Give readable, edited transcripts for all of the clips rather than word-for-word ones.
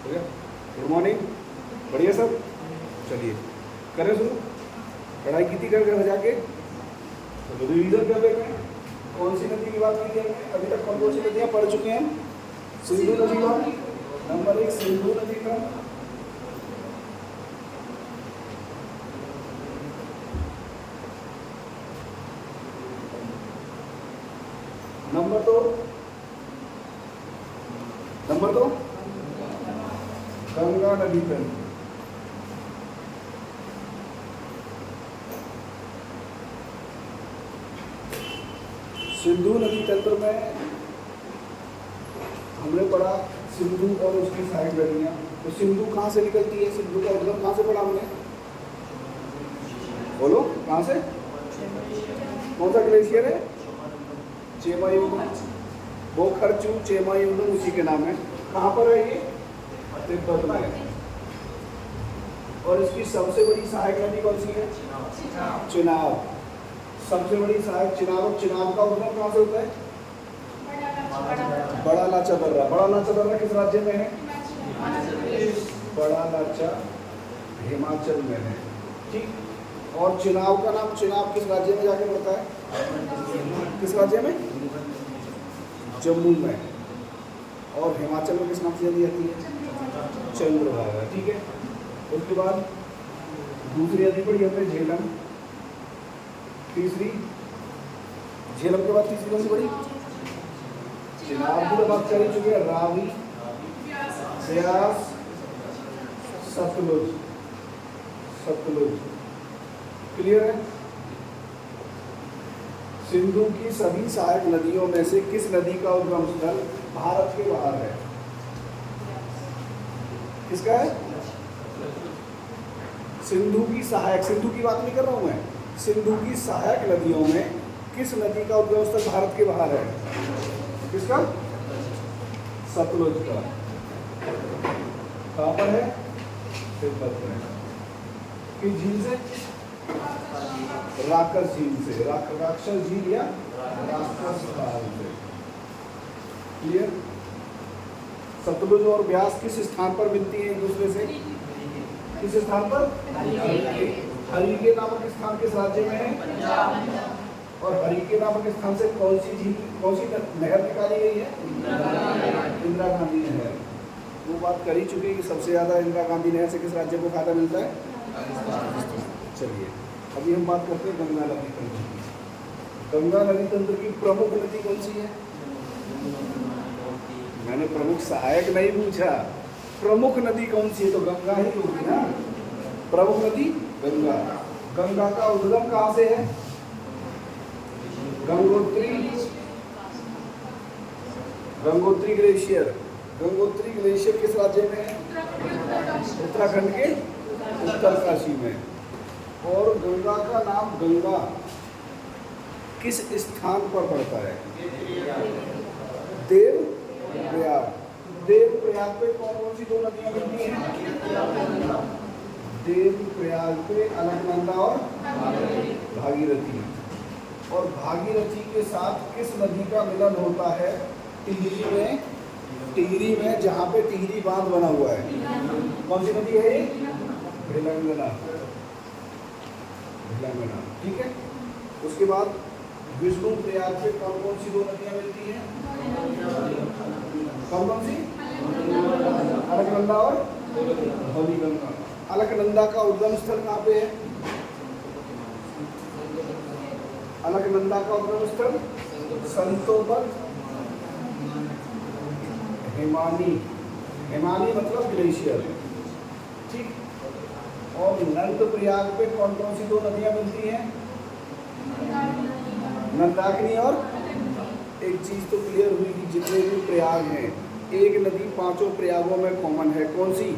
हो गया? Good morning, बढ़िया सब। चलिए करें शुरू। पढ़ाई की थी घर घर जाके, तो रिवीजन कर लेते हैं। कौन सी नदी की बात की थी हमने? अभी तक कौन कौन सी नदियाँ पढ़ चुके हैं? सिंधु नदी का नंबर 1, सिंधु नदी का नंबर 2, गंगा नदी तंत्र। सिंधु नदी तंत्र में हमने पढ़ा सिंधु और उसकी सहायक नदियाँ। तो सिंधु कहाँ से निकलती है? सिंधु का उद्गम कहाँ से पढ़ा हमने? बोलो कहाँ से? कौन सा ग्लेशियर है? चेमायुंडम, बोखरचू चेमायुंडम उसी के नाम है। कहाँ पर है ये? तिब्बत में है। और इसकी सबसे बड़ी सहायक नदी कौन सी है? चिनाब। सबसे बड़ी सहायक चिनाब। चिनाब का उद्गम कहाँ से होता है? बड़ा लाचा दर्रा। बड़ा लाचा दर्रा किस राज्य में है? बड़ा लाचा हिमाचल में है। ठीक। और चिनाब का नाम, चिनाब किस राज्य में जाके पड़ता है? किस राज्य में? जम्मू में। और हिमाचल में किस नाम से जानी जाती है? चंद्रभागा। ठीक है। उसके बाद दूसरी नदी पड़ी हमने झेलम। तीसरी झेलम के बाद तीसरी कौन सी पड़ी? चिनाब की तो बात कर ही चुके हैं। रावी, ब्यास, सतलुज। सतलुज क्लियर है? सिंधु की सभी सहायक नदियों में से किस नदी का उद्गम स्थल भारत के बाहर है? किसका है? सिंधु की सहायक, सिंधु की बात नहीं कर रहा हूं मैं, सिंधु की सहायक नदियों में किस नदी का उद्गम स्थल भारत के बाहर है? किसका? सतलुज का। कहाँ पर है? तिब्बत में। किस झील से? राक्षस झील से। राक्षस झील या राक्षस ताल से। क्लियर? सतलुज और ब्यास किस स्थान पर मिलती है एक दूसरे से? किस स्थान पर? हरिके नामक स्थान किस राज्य में है? और हरिके नामक स्थान से कौन सी झील, कौन सी नहर निकाली गई है? इंदिरा गांधी नहर। वो बात कर ही चुके हैं कि सबसे ज़्यादा इंदिरा गांधी नहर से किस राज्य को फायदा मिलता है? चलिए अभी हम बात करते हैं गंगा नदी तंत्र की। गंगा नदी तंत्र की प्रमुख नदी कौन सी है? मैंने प्रमुख सहायक नहीं पूछा, प्रमुख नदी कौन सी है? तो गंगा ही होगी ना। प्रमुख नदी गंगा। गंगा का उद्गम कहाँ से है? गंगोत्री। गंगोत्री ग्लेशियर। गंगोत्री ग्लेशियर किस राज्य में है? उत्तराखंड के उत्तरकाशी में। और गंगा का नाम गंगा किस स्थान पर पड़ता है? देवप्रयाग। देवप्रयाग पे कौन कौन सी दो नदियां मिलती हैं? देवप्रयाग पे अलकनंदा और भागीरथी। और भागीरथी के साथ किस नदी का मिलन होता है? टिहरी में। टिहरी में, जहाँ पे टिहरी बांध बना हुआ है। कौन सी नदी है ये? भिलंगना। भिलंगना। ठीक है। उसके बाद विष्णु प्रयाग पे कौन कौन सी दो नदियां मिलती हैं? कौन कौन सी? अलकनंदा और धौलीगंगा। अलकनंदा का उद्गम स्थल कहाँ पे है? अलकनंदा का उद्गम स्थल संतोबन हिमानी। हिमानी मतलब ग्लेशियर। ठीक। और नंद प्रयाग पे कौन कौन सी दो नदियां मिलती हैं? नंदाकिनी और, एक चीज तो क्लियर हुई कि जितने भी प्रयाग हैं, एक नदी पांचों प्रयागों में कॉमन है। कौन सी?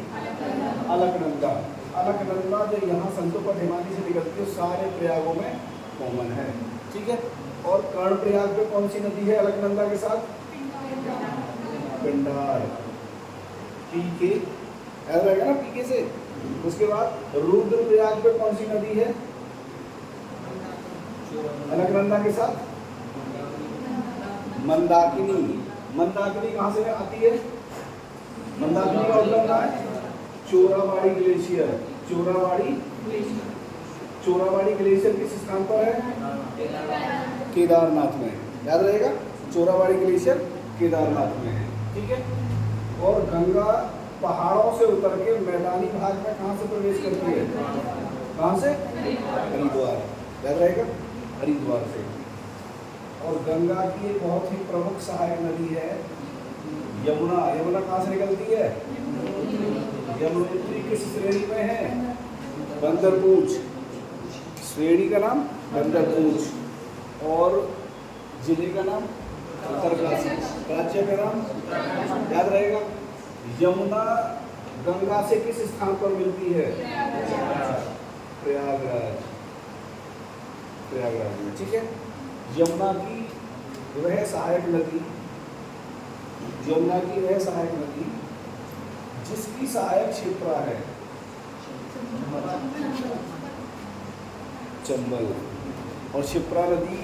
अलकनंदा। अलकनंदा जो यहाँ संतोपद हिमानी से निकलती है, सारे प्रयागों में कॉमन है। ठीक है। और कर्ण प्रयाग पे कौन सी नदी है अलकनंदा के साथ? पिंडार। पीके ऐसा रहेगा ना, पीके से। उसके बाद रुद्र प्रयाग पे कौन सी नदी है अलकनंदा के साथ? मंदाकिनी। मंदाकिनी कहाँ से आती है? मंदाकिनी का उद्गम कहाँ है? चोराबाड़ी ग्लेशियर। चोराबाड़ी ग्लेशियर किस स्थान पर है? केदारनाथ में। याद रहेगा, चोराबाड़ी ग्लेशियर केदारनाथ में है। ठीक है। और गंगा पहाड़ों से उतर के मैदानी भाग में कहाँ से प्रवेश करती है? कहाँ से? हरिद्वार। याद रहेगा, हरिद्वार से। और गंगा की एक बहुत ही प्रमुख सहायक नदी है यमुना। यमुना कहाँ से निकलती है? यमुनोत्री किस श्रेणी में है? बंदरपूंछ। श्रेणी का नाम बंदरपूंछ। और जिले का नाम उत्तरकाशी। राज्य का नाम याद रहेगा। यमुना गंगा से किस स्थान पर मिलती है? प्रयागराज में। ठीक है। यमुना की वह सहायक नदी जिसकी सहायक क्षिप्रा है चंबल। और क्षिप्रा नदी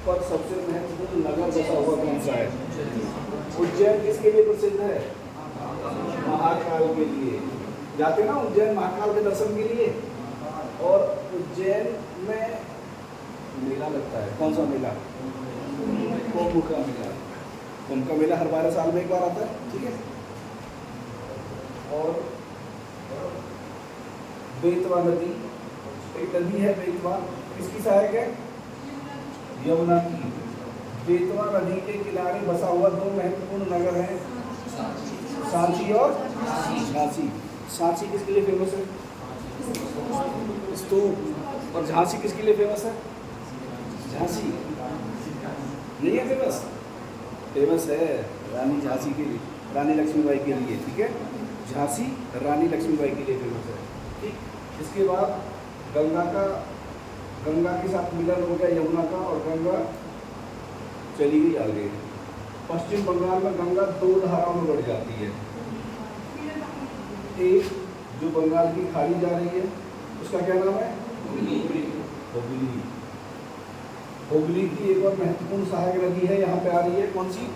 पर सबसे महत्वपूर्ण नगर बसा हुआ कौन सा है? उज्जैन किसके लिए प्रसिद्ध है? महाकाल के लिए। जाते ना उज्जैन महाकाल के दर्शन के लिए। और उज्जैन में मेला लगता है। कौन सा मेला? कुंभ का मेला। कुंभ का मेला हर 12 साल में एक बार आता है। ठीक है। और बेतवा नदी, एक नदी है बेतवा, किसकी सहायक है? यमुना की। बेतवा नदी के किनारे बसा हुआ 2 महत्वपूर्ण नगर हैं, सांची और झांसी। सांची किसके लिए फेमस है? स्तूप। और झांसी किसके लिए फेमस है? झांसी नहीं है फेमस? फेमस है रानी झांसी के लिए, रानी लक्ष्मीबाई के लिए। ठीक है। झांसी रानी लक्ष्मीबाई के लिए फेमस है। ठीक। इसके बाद गंगा के साथ मिलन हो गया यमुना का, और गंगा चली गई आगे। पश्चिम बंगाल में गंगा 2 धाराओं में बढ़ जाती है। एक जो बंगाल की खाड़ी जा रही है उसका क्या नाम है? हुगली। हुगली की एक और महत्वपूर्ण सहायक नदी है, यहाँ पे आ रही है, कौन सी?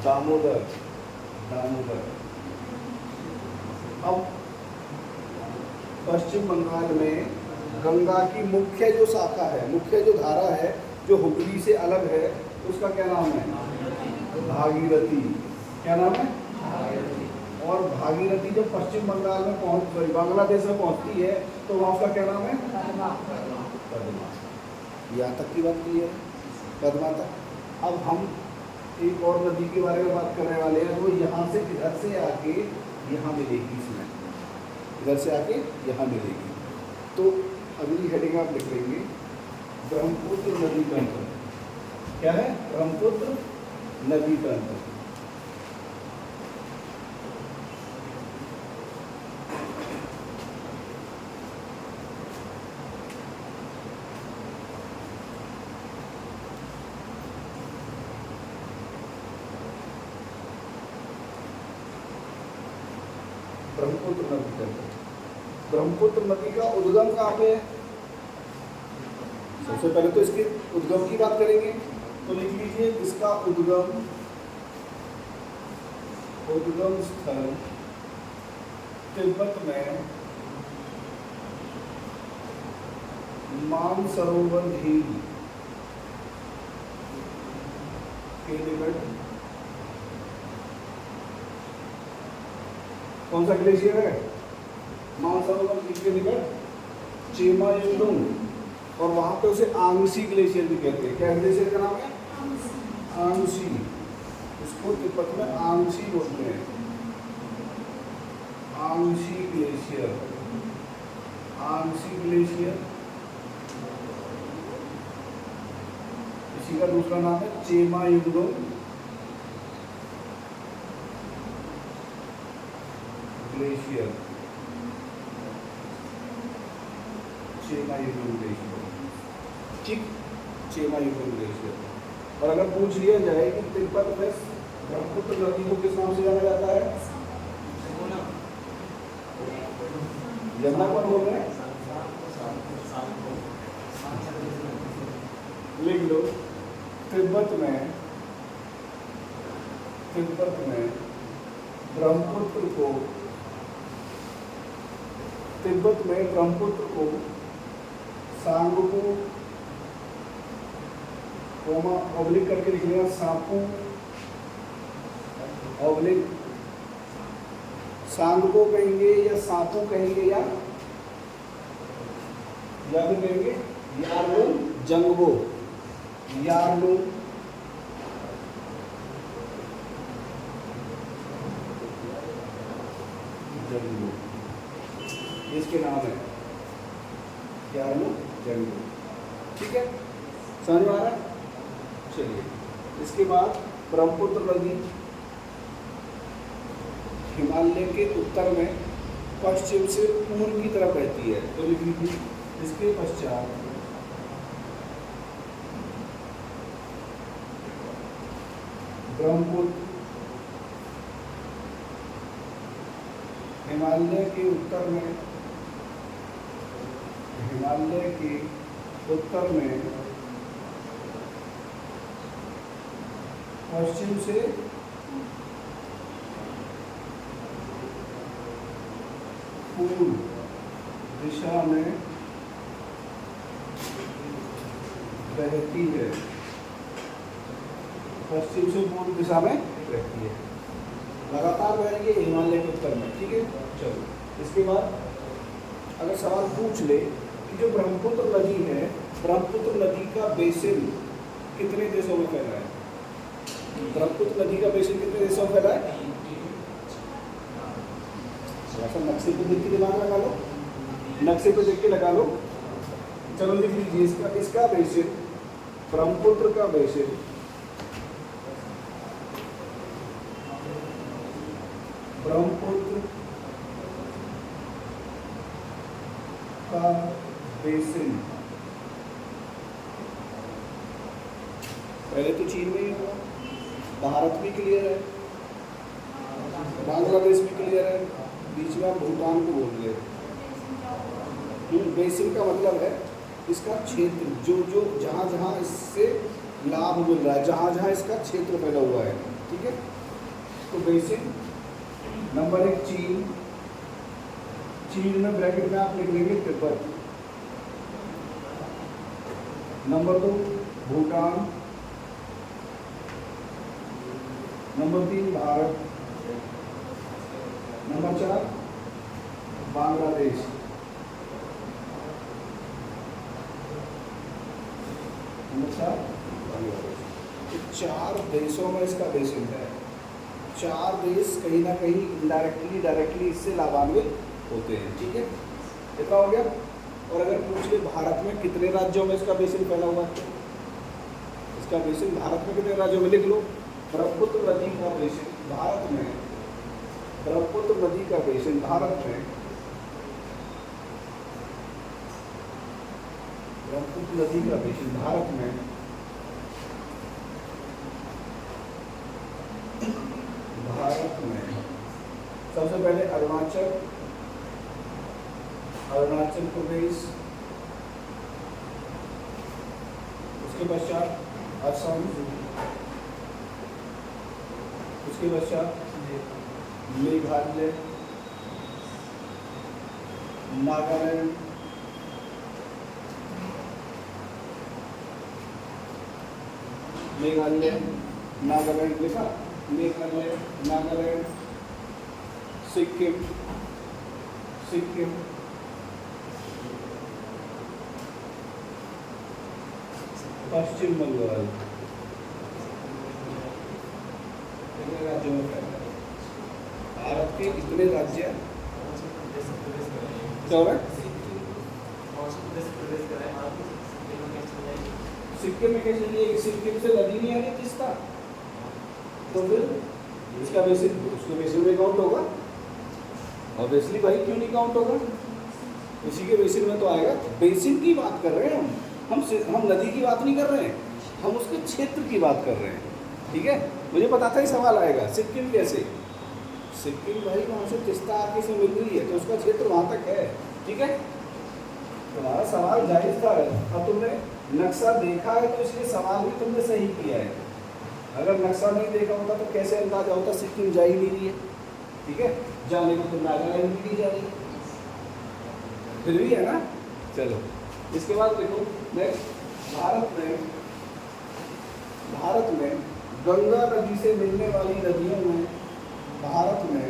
दामोदर। अब पश्चिम बंगाल में गंगा की मुख्य जो शाखा है, मुख्य जो धारा है, जो हुगली से अलग है, उसका क्या नाम है? भागीरथी। क्या नाम है? और भागीरथी जब पश्चिम बंगाल में बांग्लादेश में पहुंचती है तो वहाँ उसका क्या नाम है? पद्मा। यहाँ तक की बात की है, पद्मा तक। अब हम एक और नदी के बारे में बात करने वाले हैं, वो यहाँ से इधर से आके यहाँ मिलेगी। इसमें इधर से आके यहाँ मिलेगी। तो अगली हेडिंग आप लिख लेंगे, ब्रह्मपुत्र नदी तंत्र। क्या है? ब्रह्मपुत्र नदी तंत्र। ब्रह्मपुत्र नदी तंत्र। ब्रह्मपुत्र नदी का उद्गम कहाँ पे है? सबसे पहले तो इसके उद्गम की बात करेंगे, तो लिख लीजिए इसका उद्गम स्थल तिब्बत में मानसरोवर झील के निकट। कौन सा ग्लेशियर है? मानसरोवर झील के निकट चेमायुंडुंग। और वहां पे उसे आंगसी ग्लेशियर भी कहते हैं। क्या ग्लेशियर का नाम है? आंगसी। इसको तिब्बत में आंगसी बोलते हैं। आंगसी ग्लेशियर। इसी का दूसरा नाम है चेमायुंडुंग ग्लेशियर। चेमायुंडुंग ग्लेशियर। ठीक, चेमायुंडुंग ग्लेशियर। और अगर पूछ लिया जाए कि तिब्बत में ब्रह्मपुत्र नदी को किस नाम से जाना जाता है? यमुना कौन बोल रहे हैं? लिख लो, तिब्बत में ब्रह्मपुत्र को, तिब्बत में ब्रह्मपुत्र को सांगपू कोमा ऑब्लिक करके लिख लिया, सांपू ऑब्लिक, सांगपो कहेंगे या सांपू कहेंगे या फिर कहेंगे यार्लुंग जंगबो, यार्लुंग जंगबो, इसके नाम है यार्लुंग जंगबो। ठीक है, समझ में आ रहा है? चलिए, इसके बाद ब्रह्मपुत्र नदी हिमालय के उत्तर में पश्चिम से पूर्व की तरफ बहती है, तो लिख लीजिए। इसके पश्चात ब्रह्मपुत्र हिमालय के उत्तर में, हिमालय के उत्तर में पश्चिम से पूर्व दिशा में बहती है, पश्चिम से पूर्व दिशा में बहती है, लगातार बह रही है हिमालय के उत्तर में। ठीक है, चलो इसके बाद अगर सवाल पूछ ले कि जो ब्रह्मपुत्र नदी है, ब्रह्मपुत्र नदी का बेसिन कितने देशों में फैला है? ब्रह्मपुत्र नदी का बेसिन कितने देशों में फैला है? नक्शे पे देख के दिमाग लगा लो, नक्शे पे देख के लगा लो। चलो लिख लीजिए, इसका बेसिन, ब्रह्मपुत्र का बेसिन ब्रह्मपुत्र का बेसिन पहले तो चीन में ही होगा, भारत भी क्लियर है, बांग्लादेश भी क्लियर है, बीच में आप भूटान को बोल रहे हैं। बेसिन का मतलब है इसका क्षेत्र, जो जहाँ जहाँ इससे लाभ मिल रहा है, जहाँ जहाँ इसका क्षेत्र फैला हुआ है। ठीक है, तो बेसिन नंबर 1 चीन, चीन में ब्रैकेट में आप लिख लेंगे Tibet. Number 2 Bhutan, number 3 Bharat, number 4 Bangladesh, number 4 Bangladesh. तो 4 देशों में इसका बेसिन है। 4 देश कहीं ना कहीं इनडायरेक्टली डायरेक्टली इससे लाभान्वित होते हैं। ठीक है, इतना हो गया। और अगर पूछ ले भारत में कितने राज्यों में इसका बेसिन फैला हुआ है, इसका बेसिन भारत में कितने राज्यों में लिख लो। ब्रह्मपुत्र नदी का बेसिन भारत में, ब्रह्मपुत्र नदी का बेसिन भारत में, ब्रह्मपुत्र नदी का बेसिन भारत में सबसे पहले अरुणाचल प्रदेश, उसके पश्चात असम, उसके पश्चात मेघालय, नागालैंड, मेघालय नागालैंड लिखा, मेघालय नागालैंड, सिक्किम, पश्चिम बंगाल, इतने राज्यों में फैला है। भारत के इतने राज्य क्या हो रहा है? सिक्किम में कैसे लिए? सिक्किम से नदी नहीं आ रही तीस्ता, तो फिर इसका बेसिन, उसके बेसिन में काउंट होगा। ऑब्वियसली भाई, क्यों नहीं काउंट होगा? उसी के बेसिन में तो आएगा। बेसिन की बात कर रहे हैं हम नदी की बात नहीं कर रहे हैं, हम उसके क्षेत्र की बात कर रहे हैं। ठीक है, मुझे पता था ही सवाल आएगा। सिक्किम कैसे? सिक्किम भाई वहाँ से तीस्ता आके से मिल रही है, तो उसका क्षेत्र वहाँ तक है। ठीक है, तुम्हारा सवाल जायज़ था। अब तुमने नक्शा देखा है तो इसलिए सवाल भी तुमने सही किया है। अगर नक्शा नहीं देखा होता तो कैसे अंदाजा होता सिक्किम जा ही नहीं रही है? ठीक है, जाने को तो नागालैंड भी नहीं जा रही, फिर भी है ना। चलो इसके बाद देखो नेक्स्ट, भारत में गंगा नदी से मिलने वाली नदियों में, भारत में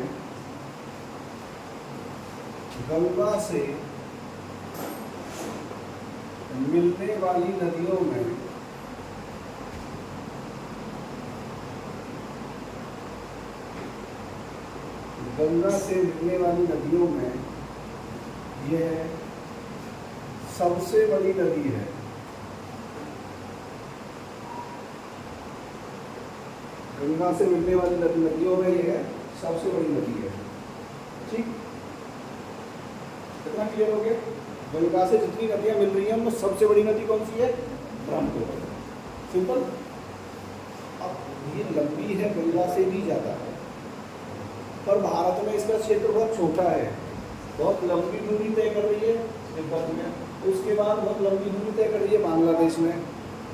गंगा से मिलने वाली नदियों में गंगा से मिलने वाली नदियों में यह सबसे बड़ी नदी है। गंगा से मिलने वाली नदियों में यह सबसे बड़ी नदी है। ठीक, कितना क्लियर हो गया? गंगा से जितनी नदियां मिल रही हैं उनमें सबसे बड़ी नदी कौन सी है? ब्रह्मपुत्र। सिंपल। अब ये लंबी है गंगा से भी ज़्यादा है, पर भारत में इसका क्षेत्र बहुत छोटा है, बहुत लंबी दूरी तय कर रही है तिब्बत में, उसके बाद बहुत लंबी दूरी तय कर रही है बांग्लादेश में,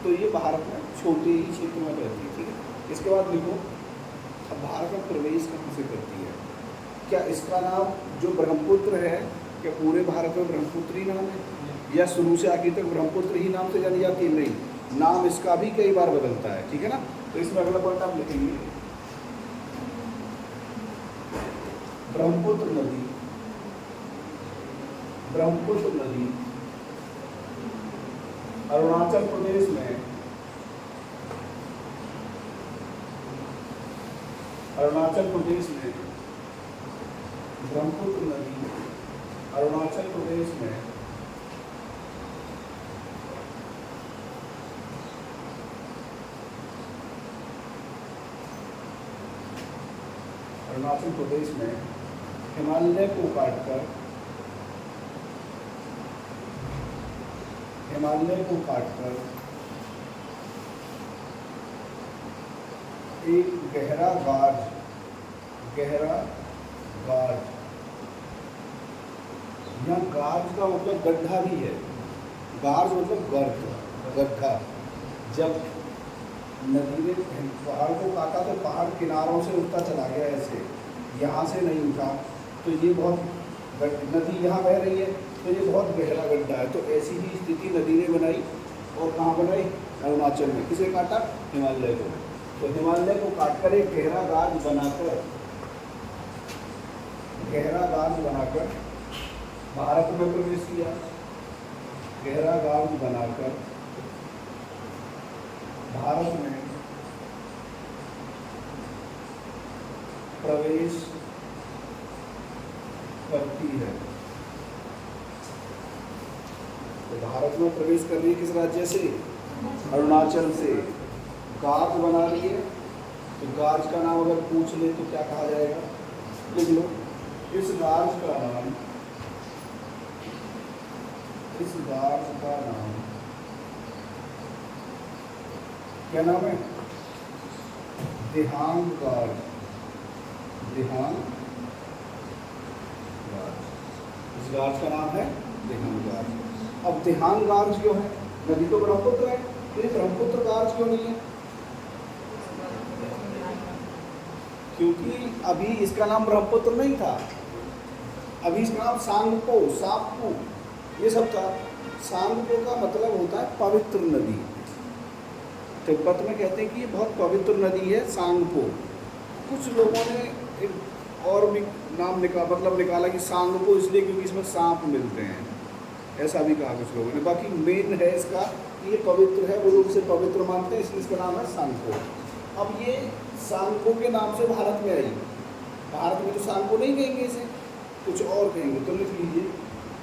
तो ये भारत में छोटे ही क्षेत्र में रहती है। ठीक है, इसके बाद लिखो अब भारत में प्रवेश कहाँ से करती है? क्या इसका नाम जो ब्रह्मपुत्र है, क्या पूरे भारत में ब्रह्मपुत्र ही नाम है, या शुरू से आखिर तक ब्रह्मपुत्र ही नाम से जानी जाती है? नहीं, नाम इसका भी कई बार बदलता है। ठीक है ना, तो इसमें अगला पॉइंट आप लिखेंगे ब्रह्मपुत्र नदी, ब्रह्मपुत्र नदी अरुणाचल प्रदेश में, अरुणाचल प्रदेश में ब्रह्मपुत्र नदी अरुणाचल प्रदेश में अरुणाचल प्रदेश में हिमालय को काटकर, हिमालय को काटकर एक गहरा गाज, गहरा गाज, यहाँ गाज का मतलब गड्ढा भी है, गाज मतलब गर्त, गड्ढा। जब नदी ने पहाड़ को काटा तो पहाड़ किनारों से उठता चला गया, ऐसे यहाँ से नहीं उठा, तो ये बहुत नदी यहाँ बह रही है तो ये बहुत गहरा गड्ढा है। तो ऐसी ही स्थिति नदी ने बनाई, और कहाँ बनाई? अरुणाचल में। किसे काटा? हिमालय को। तो हिमालय को काटकर एक गहरा गाज बनाकर, गहरा गाज बनाकर भारत में प्रवेश किया, गहरा गाज बनाकर भारत में प्रवेश करती है। तो भारत में प्रवेश कर रही है किस राज्य से? अरुणाचल से। गाज बना रही है, तो गाज का नाम अगर पूछ ले तो क्या कहा जाएगा? लिख लो, इस गाज का नाम, इस गाज का नाम क्या नाम है? दिहांग गाज, दिहांग गाज। इस गाज का नाम है दिहांग गाज। अब दिहांग गाज क्यों है? नदी तो ब्रह्मपुत्र है, तो ये ब्रह्मपुत्र गाज क्यों नहीं है? क्योंकि अभी इसका नाम ब्रह्मपुत्र नहीं था, अभी इसका नाम सांगपो, सापू, ये सब था। सांगपो का मतलब होता है पवित्र नदी। तिब्बत में कहते हैं कि ये बहुत पवित्र नदी है सांगपो। कुछ लोगों ने एक और भी नाम निकाला कि सांगपो इसलिए क्योंकि इसमें सांप मिलते हैं, ऐसा भी कहा कुछ लोगों ने। बाकी मेन है इसका कि ये पवित्र है, वो लोग इसे पवित्र मानते हैं, इसलिए इसका नाम है सांगपो। अब ये सांगपो के नाम से भारत में आई, भारत में तो सांगपो नहीं कहेंगे इसे, कुछ और कहेंगे। तो लिख लीजिए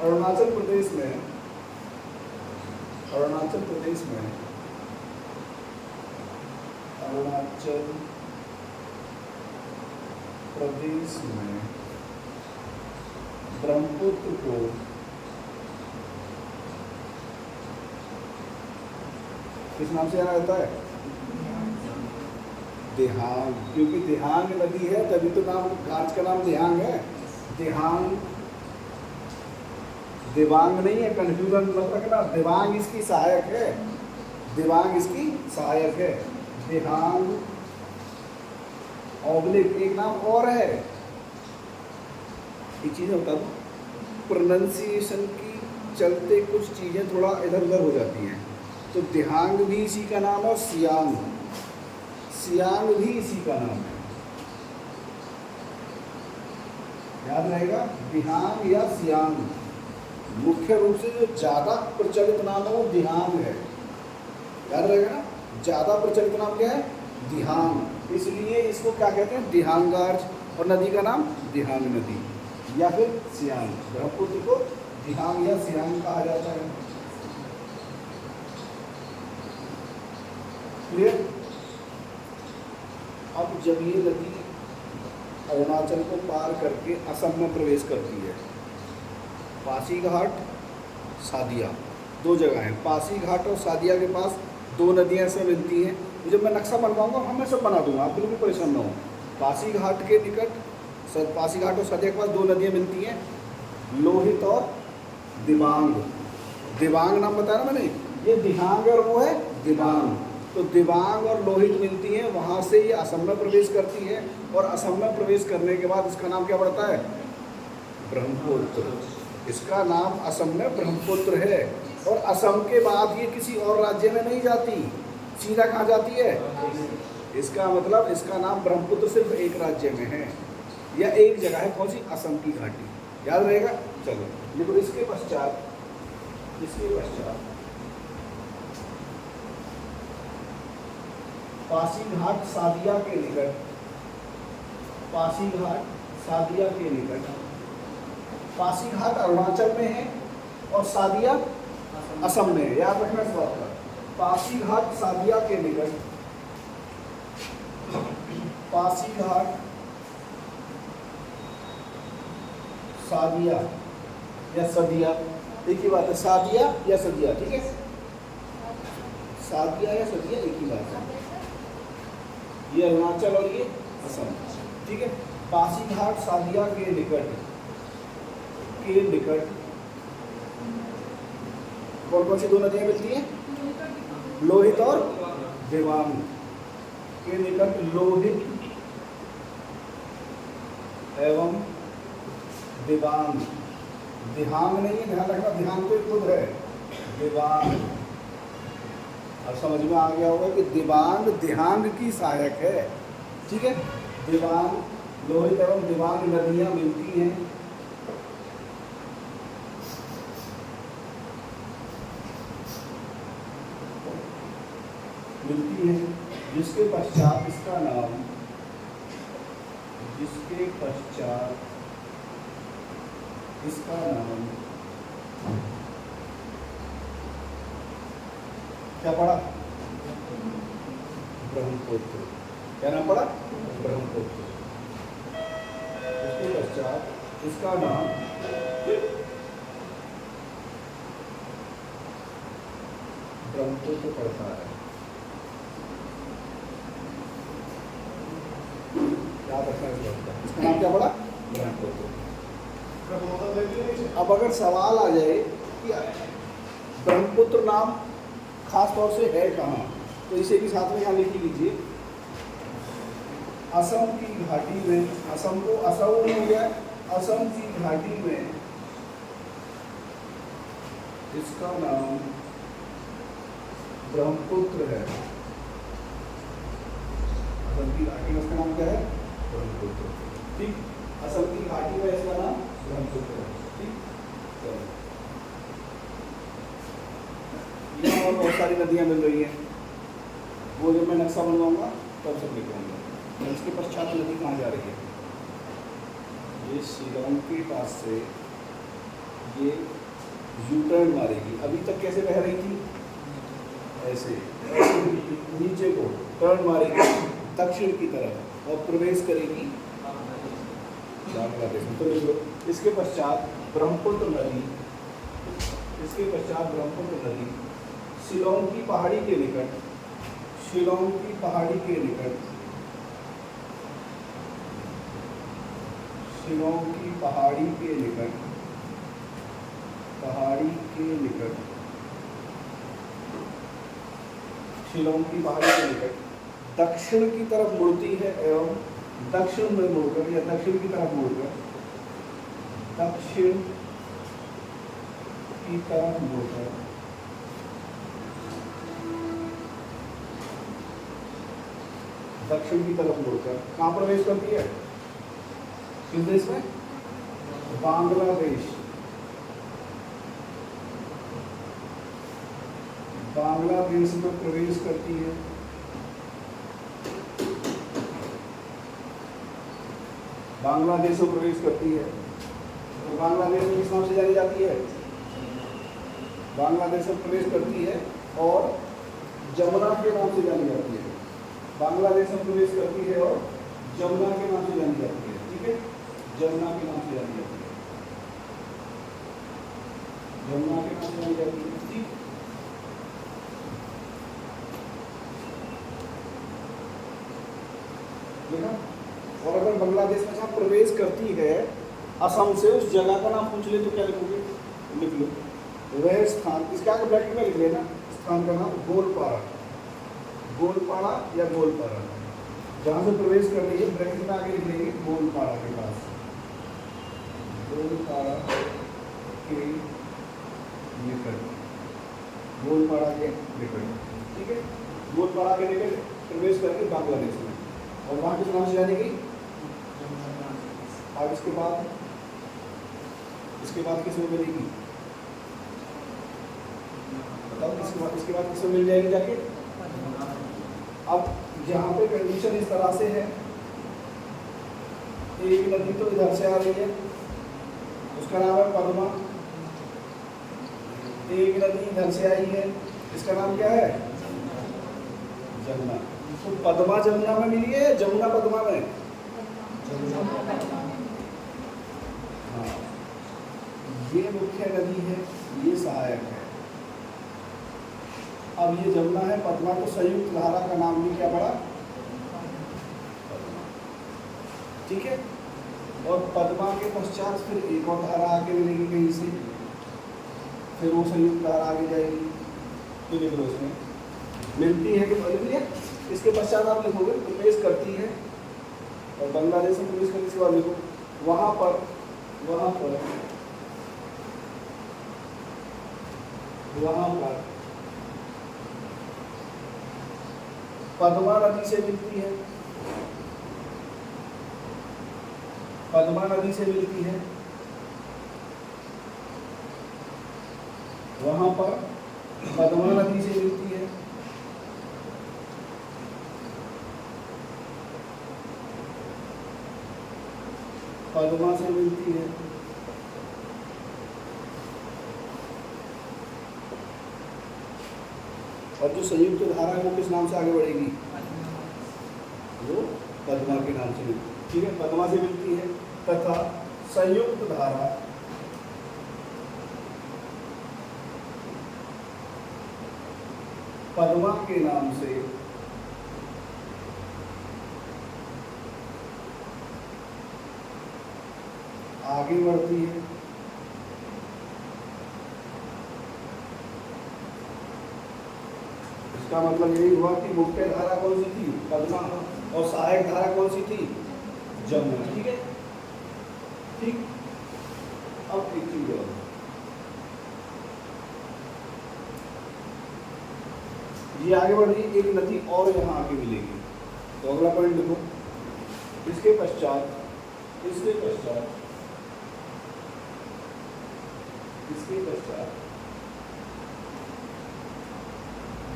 अरुणाचल प्रदेश में, अरुणाचल प्रदेश में, अरुणाचल प्रदेश में ब्रह्मपुत्र को किस नाम से जाना जाता है? दिहांग। क्योंकि दिहांग नदी है तभी तो नाम, गाज का नाम दिहांग है। दिहांग, दिवांग नहीं है, कंफ्यूजन मत रखना। दिवांग इसकी सहायक है, दिवांग इसकी सहायक है। दिहांग ऑब्लिक एक नाम और है, एक चीज़ मैं बता दूँ, प्रोनाउंसिएशन की चलते कुछ चीज़ें थोड़ा इधर उधर हो जाती हैं। तो दिहांग भी इसी का नाम है और सियांग, सियांग भी इसी का नाम है, याद रहेगा, दिहांग या सियांग। मुख्य रूप से जो ज़्यादा प्रचलित नाम है वो दिहांग है, याद रहेगा ना, ज़्यादा प्रचलित नाम क्या है, दिहांग। इसलिए इसको क्या कहते हैं, दिहांगार्ज, और नदी का नाम दिहांग नदी या फिर सियांग। ब्रह्मपुत्र को दिहांग या सियांग कहा जाता है। क्लियर। अब जब ये नदी अरुणाचल को पार करके असम में प्रवेश करती है, पासीघाट सादिया दो जगह हैं, पासीघाट और सादिया के पास दो नदियां इसमें मिलती हैं। जब मैं नक्शा बनवाऊंगा मैं सब बना दूंगा, आप बिल्कुल परेशान ना हो। पासीघाट के निकट, पासीघाट और सादिया के पास दो नदियां मिलती हैं, लोहित और दिबांग। दिबांग नाम बताया ना मैंने, ये दिहांग और वो है दिबांग। तो दिबांग और लोहित मिलती हैं, वहाँ से ये असम में प्रवेश करती है, और असम में प्रवेश करने के बाद इसका नाम क्या पड़ता है, ब्रह्मपुत्र। इसका नाम असम में ब्रह्मपुत्र है, और असम के बाद ये किसी और राज्य में नहीं जाती, सीधा कहाँ जाती है, इसका मतलब इसका नाम ब्रह्मपुत्र सिर्फ एक राज्य में है, या एक जगह है, कौन सी, असम की घाटी, याद रहेगा। चलो देखो, इसके पश्चात पासीघाट सादिया के निकट, पासीघाट सादिया के निकट, पासीघाट अरुणाचल में है और सादिया असम में है, याद रखना इस बात का। पासीघाट सादिया के निकट, पासीघाट सादिया या सदिया, एक ही बात है, सादिया या सदिया, ठीक है, सादिया या सदिया एक ही बात है, ये अरुणाचल और ये असम, ठीक है। पासीघाट सादिया के निकट कौन कौन सी दो नदियां मिलती हैं, लोहित और दिबांग के निकट, लोहित एवं दिबांग, दिहांग नहीं है, ध्यान रखना, दिहांग तो खुद है, दिबांग। अब समझ में आ गया होगा कि दिबांग दिहांग की सहायक है, ठीक है। दिबांग, लोहित एवं दिबांग नदियां मिलती हैं, जिसके पश्चात इसका नाम, क्या पड़ा, ब्रह्मपुत्र। क्या नाम पड़ा, ब्रह्मपुत्र। इसके पश्चात इसका नाम ब्रह्मपुत्र पड़ता है, याद रखना इस बात का। इसका नाम क्या पड़ा, ब्रह्मपुत्र। अब अगर सवाल आ जाए कि ब्रह्मपुत्र नाम खास तौर से है कहाँ, तो इसे भी साथ में यहाँ लिख लीजिए। असम की घाटी में, असम को असम हो गया, असम की घाटी में इसका नाम ब्रह्मपुत्र है। असम की घाटी में इसका नाम क्या है, ब्रह्मपुत्र, ठीक। असम की घाटी में इसका नाम ब्रह्मपुत्र है, ठीक। यहाँ और बहुत सारी नदियाँ मिल रही हैं, वो जब मैं नक्शा बनवाऊंगा तब सब लिखूंगा। इसके पश्चात नदी कहाँ जा रही है, ये शिलोंग के पास से ये यू टर्न मारेगी। अभी तक कैसे बह रही थी, ऐसे नीचे को टर्न मारेगी दक्षिण की तरफ और प्रवेश करेगी बांग्लादेश में। तो इसके पश्चात ब्रह्मपुत्र नदी, शिलोंग की पहाड़ी के निकट, शिलोंग की पहाड़ी के निकट, शिलोंग की पहाड़ी के निकट, शिलोंग की पहाड़ी के निकट दक्षिण की तरफ मुड़ती है, एवं दक्षिण में मुड़कर या दक्षिण की तरफ मुड़कर दक्षिण की तरफ मुड़कर दक्षिण की तरफ मुड़कर कहाँ प्रवेश करती है? किस देश में? बांग्लादेश। बांग्लादेश में प्रवेश करती है। बांग्लादेश में प्रवेश करती है। तो बांग्लादेश में किस नाम से जानी जाती है? बांग्लादेश में प्रवेश करती है और जमुना के नाम से जानी जाती है। बांग्लादेश में प्रवेश करती है और जमुना के नाम से जानी जाती है। ठीक है, जमुना के नाम से जानी जाती है। जमुना के नाम से जानी जाती है। ठीक, देखा। और अगर बांग्लादेश में जहाँ प्रवेश करती है असम से, उस जगह का नाम पूछ ले तो क्या लिखोगे? लिख लो वह स्थान, इसके आगे ब्रैकेट में लिख लेना स्थान का नाम गोलपाड़ा। गोलपाड़ा या गोलपाड़ा, जहाँ से प्रवेश कर रही है ब्रैकेट में आगे लिख लेंगे गोलपाड़ा के पास। गोलपाड़ा के निकट, गोलपाड़ा के निकट। ठीक है, गोलपाड़ा के निकट प्रवेश करके बांग्लादेश में, और वहाँ किस नाम से जानेगी? अब इसके बाद किसमें मिलेगी? बताओ, इसके बाद किसमें मिल जाएगी जाके? अब यहाँ पे कंडीशन इस तरह से है, एक नदी तो इधर से आ रही है, उसका नाम है पद्मा। एक नदी इधर से आई है, इसका नाम क्या है? जमुना। तो पद्मा जमुना में मिली है, जमुना पद्मा में? हाँ, ये मुख्य नदी है, ये सहायक है। अब ये जमुना है, पद्मा को संयुक्त धारा का नाम भी क्या पड़ा? ठीक है, और पद्मा के पश्चात फिर एक और धारा आगे मिलेगी कहीं से, फिर वो संयुक्त धारा आगे जाएगी। तो लिख लो इसमें मिलती है कि लिख लिया। इसके पश्चात आप लिखोगे प्रवेश करती है, और बांग्लादेश में प्रवेश करने के बाद लिखो वहाँ पर पद्मा नदी से मिलती है। पद्मा नदी से मिलती है, वहां पर पद्मा नदी से मिलती है। पद्मा से मिलती है, और जो संयुक्त धारा है वो किस नाम से आगे बढ़ेगी? वो पद्मा के नाम से मिलती है। ठीक है, पद्मा से मिलती है तथा संयुक्त धारा पद्मा के नाम से आगे बढ़ती है। इसका मतलब यही हुआ कि मुख्य धारा कौन सी थी? पद्मा, और सहायक धारा कौन सी थी? जमुना। ठीक है, ठीक। अब एक चीज और, ये आगे बढ़ रही, एक नदी और यहाँ आगे मिलेगी, तो अगला पॉइंट लिखो। इसके पश्चात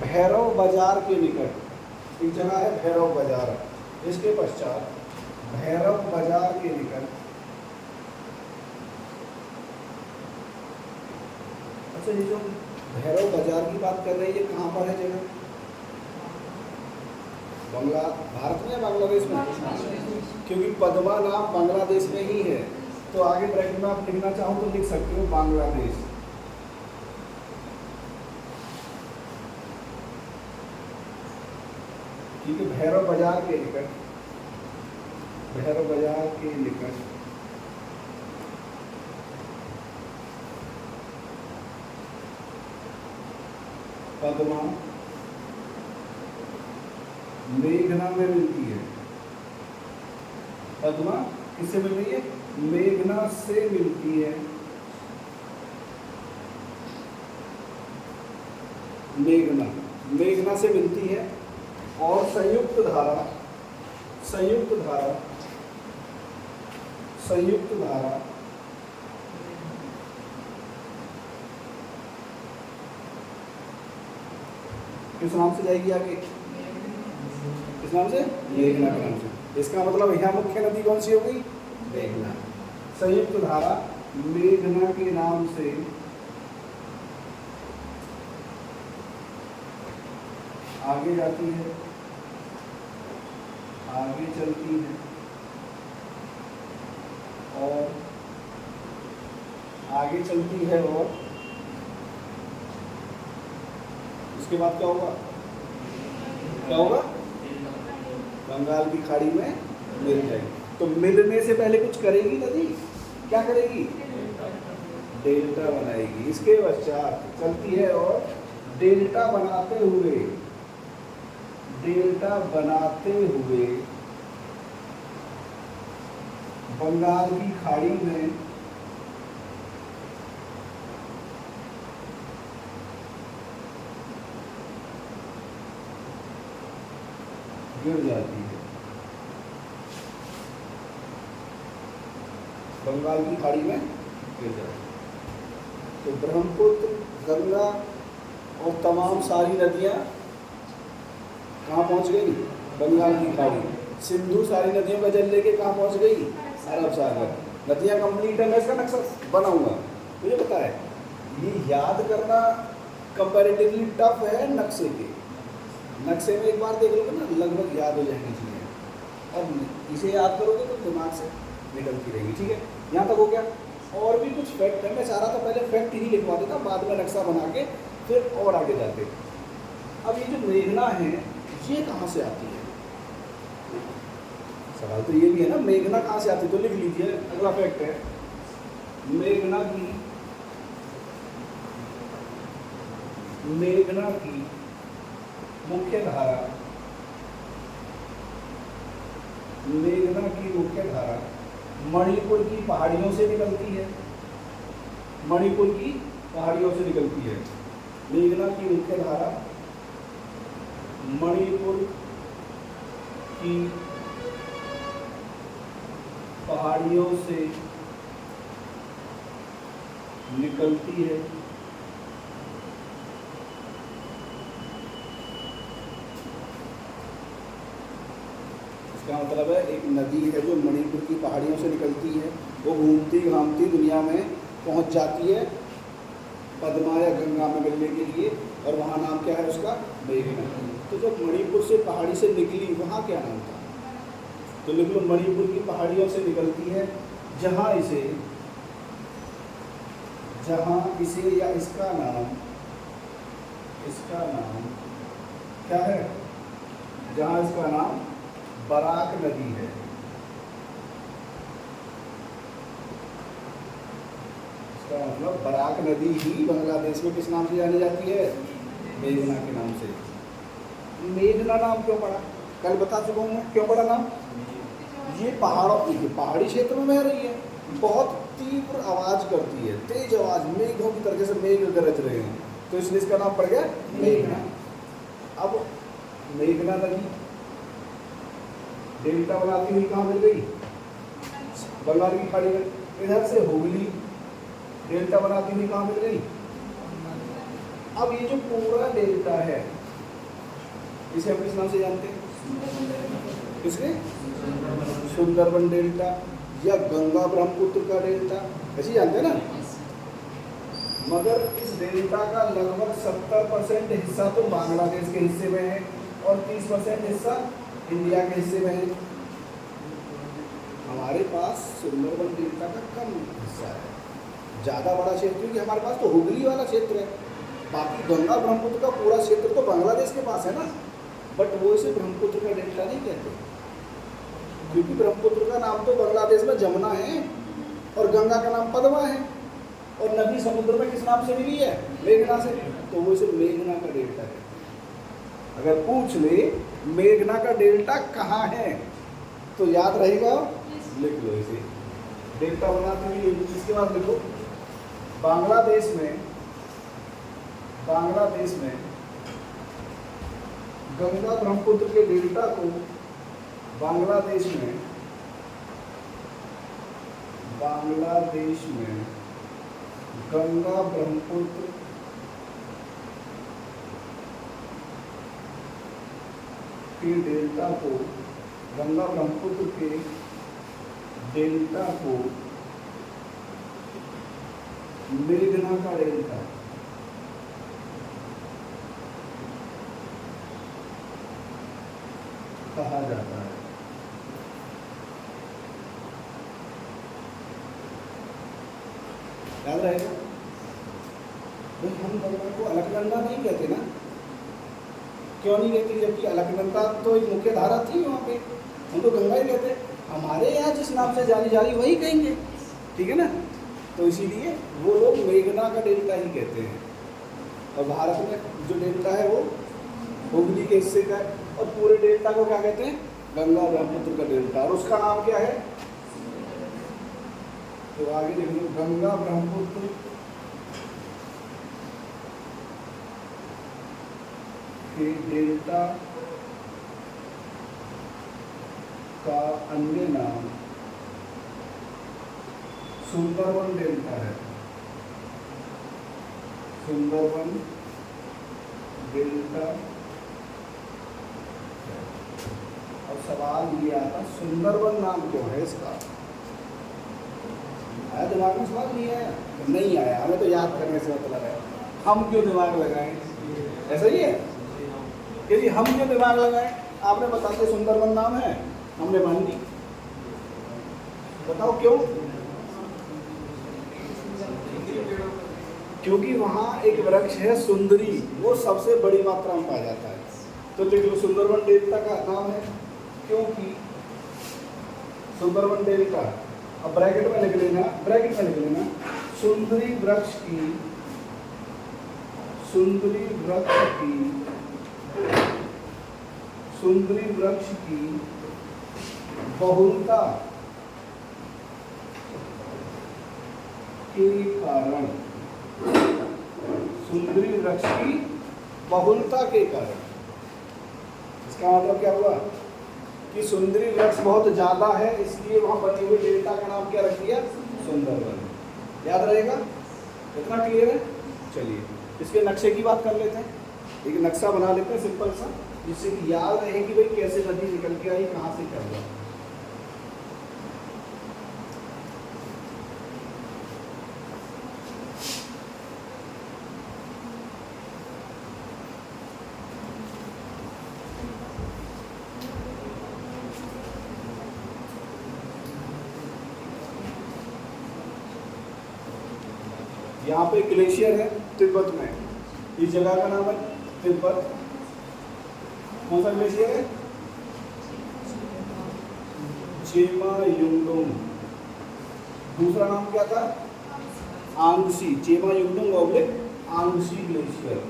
भैरव बाजार के निकट एक जगह है भैरव बाजार, इसके पश्चात भैरव बाजार के निकट। अच्छा, ये जो भैरव बाजार की बात कर रही है कहाँ पर है जगह? भारत में या बांग्लादेश में? क्योंकि पद्मा नाम बांग्लादेश में ही है, तो आगे ब्रैकेट में आप लिखना चाहो तो लिख सकते हो बांग्लादेश। ठीक है, भैरव बाजार के निकट पद्मा मेघना में मिलती है। पद्मा किससे मिल रही है? मेघना से मिलती है, मेघना मेघना से मिलती है और संयुक्त धारा, संयुक्त धारा, संयुक्त धारा किस नाम से जाएगी आगे? किस नाम से? मेघना के नाम से। इसका मतलब यहाँ मुख्य नदी कौन सी हो गई? मेघना। संयुक्त धारा मेघना के नाम से आगे जाती है, आगे चलती है और आगे चलती है और उसके बाद क्या होगा? क्या होगा? बंगाल की खाड़ी में मिल जाएगी। तो मिलने से पहले कुछ करेगी नदी, क्या करेगी? डेल्टा बनाएगी। इसके पश्चात चलती है और डेल्टा बनाते हुए, डेल्टा बनाते हुए बंगाल की खाड़ी में गिर जाती है। बंगाल की खाड़ी में गिर जाती है। तो ब्रह्मपुत्र, गंगा और तमाम सारी नदियां कहाँ पहुंच गई? बंगाल की खाड़ी। सिंधु सारी नदियों का जल लेके कहाँ पहुंच गई? अरब सागर। नदियां कंप्लीट है। मैं इसका नक्शा बनाऊंगा, मुझे पता है। ये याद करना कंपैरेटिवली टफ है नक्शे के। नक्शे में एक बार देख लोगे ना, लगभग याद हो जाएंगी चीज़ें। अब इसे याद करोगे तो दिमाग से निकलती रहेगी। ठीक है, यहाँ तक हो गया। और भी कुछ फैक्ट है, मैं चाह रहा था पहले फैक्ट ही लिखवा देता, बाद में नक्शा बना के फिर और आगे जाते। अब ये जो मेघना है ये कहाँ से आती है? सवाल तो ये भी है ना, मेघना कहाँ से आती है? तो लिख लीजिए, अगला फैक्ट है मेघना की मुख्य धारा, मेघना की मुख्य धारा मणिपुर की पहाड़ियों से निकलती है। मणिपुर की पहाड़ियों से निकलती है। मेघना की मुख्य धारा मणिपुर की पहाड़ियों से निकलती है। इसका मतलब है एक नदी है जो मणिपुर की पहाड़ियों से निकलती है, वो घूमती घामती दुनिया में पहुंच जाती है पद्मा या गंगा में मिलने के लिए, और वहाँ नाम क्या है उसका? मेघना। तो जब मणिपुर से पहाड़ी से निकली वहाँ क्या नाम था? तो लिख लो मणिपुर की पहाड़ियों से निकलती है, जहाँ इसे या इसका नाम क्या है? जहाँ इसका नाम बराक नदी है। इसका मतलब बराक नदी ही बांग्लादेश में किस नाम से जानी जाती है? मेघना के नाम से। मेघना नाम क्यों पड़ा? कल बता चुका हूँ मैं क्यों पड़ा नाम। ये पहाड़ी क्षेत्र में रह रही है, बहुत तीव्र आवाज करती है, तेज आवाज, मेघों की तरह से मेघ गरज रहे हैं, तो इसलिए इसका नाम पड़ गया मेघना। अब मेघना नदी डेल्टा बनाती हुई कहाँ मिल गई? बंगाल की खाड़ी में। इधर से हुगली डेल्टा बनाती हुई कहाँ मिल गई? अब ये जो पूरा डेल्टा है इसे हम किस नाम से जानते हैं? किसके? सुंदरबन डेल्टा या गंगा ब्रह्मपुत्र का डेल्टा, ऐसे जानते हैं ना। मगर इस डेल्टा का लगभग 70% हिस्सा तो बांग्लादेश के हिस्से में है और 30% हिस्सा इंडिया के हिस्से में है। हमारे पास सुंदरबन डेल्टा का कम हिस्सा है, ज़्यादा बड़ा क्षेत्र क्योंकि हमारे पास तो हुगली वाला क्षेत्र है। बाकी गंगा ब्रह्मपुत्र का पूरा क्षेत्र तो बांग्लादेश के पास है ना, बट वो इसे ब्रह्मपुत्र का डेल्टा नहीं कहते, क्योंकि ब्रह्मपुत्र का नाम तो बांग्लादेश में जमुना है और गंगा का नाम पद्मा है, और नदी समुद्र में किस नाम से मिली है? मेघना से, तो वो इसे मेघना का डेल्टा है। अगर पूछ ले मेघना का डेल्टा कहाँ है तो याद रहेगा, लिख लो इसे डेल्टा बनाते हुए इसके बाद लिखो बांग्लादेश में गंगा ब्रह्मपुत्र के डेल्टा को बांग्लादेश में गंगा ब्रह्मपुत्र के डेल्टा को मेघना का डेल्टा कहा जाता है। याद रहेगा भाई, हम गंगा को अलकनंदा नहीं कहते ना। क्यों नहीं कहते? जबकि अलकनंदा तो एक मुख्य धारा थी वहाँ पे, हम तो गंगा ही कहते। हमारे यहाँ जिस नाम से जानी जा रही वही कहेंगे, ठीक है ना। तो इसीलिए वो लोग मेघना का डेल्टा ही कहते हैं। और भारत में जो डेल्टा है वो हुगली के हिस्से का है, और पूरे डेल्टा को क्या कहते हैं? गंगा ब्रह्मपुत्र का डेल्टा। और उसका नाम क्या है? तो आगे देख लो, गंगा ब्रह्मपुत्र के डेल्टा का अन्य नाम सुंदरवन डेल्टा है। सुंदरवन डेल्टा। और सवाल ये आता, सुंदरवन नाम क्यों है इसका? आया दिमाग में सवाल? नहीं आया? नहीं आया, हमें तो याद करने से मतलब है। हम क्यों दिमाग लगाएं? ऐसा ही है कि जी हम क्यों दिमाग लगाएं? आपने बताते सुंदरवन नाम है, हमने मान ली। बताओ क्यों? क्योंकि वहाँ एक वृक्ष है सुंदरी, वो सबसे बड़ी मात्रा में पाया जाता है। तो लिख लो सुंदरवन डेल्टा का नाम है क्योंकि सुंदरवन डेल्टा। अब ब्रैकेट में लिख लेना सुंदरी वृक्ष की बहुलता के कारण, सुंदरी वृक्ष की बहुलता के कारण। इसका मतलब क्या हुआ कि सुंदरी वृक्ष बहुत ज्यादा है, इसलिए वहां बने हुए डेल्टा का नाम क्या रख दिया? सुंदरवन। याद रहेगा? इतना क्लियर है? चलिए इसके नक्शे की बात कर लेते हैं। एक नक्शा बना लेते हैं सिंपल सा, जिससे कि याद रहे कि भाई कैसे नदी निकल के आई, कहाँ से क्या हुआ। यहाँ पे ग्लेशियर है तिब्बत में, इस जगह का नाम है तिब्बत। कौन सा ग्लेशियर है? चेमा युंगडोंग। दूसरा नाम क्या था? Angsi. Chema युंगडोंग oblique Angsi glacier.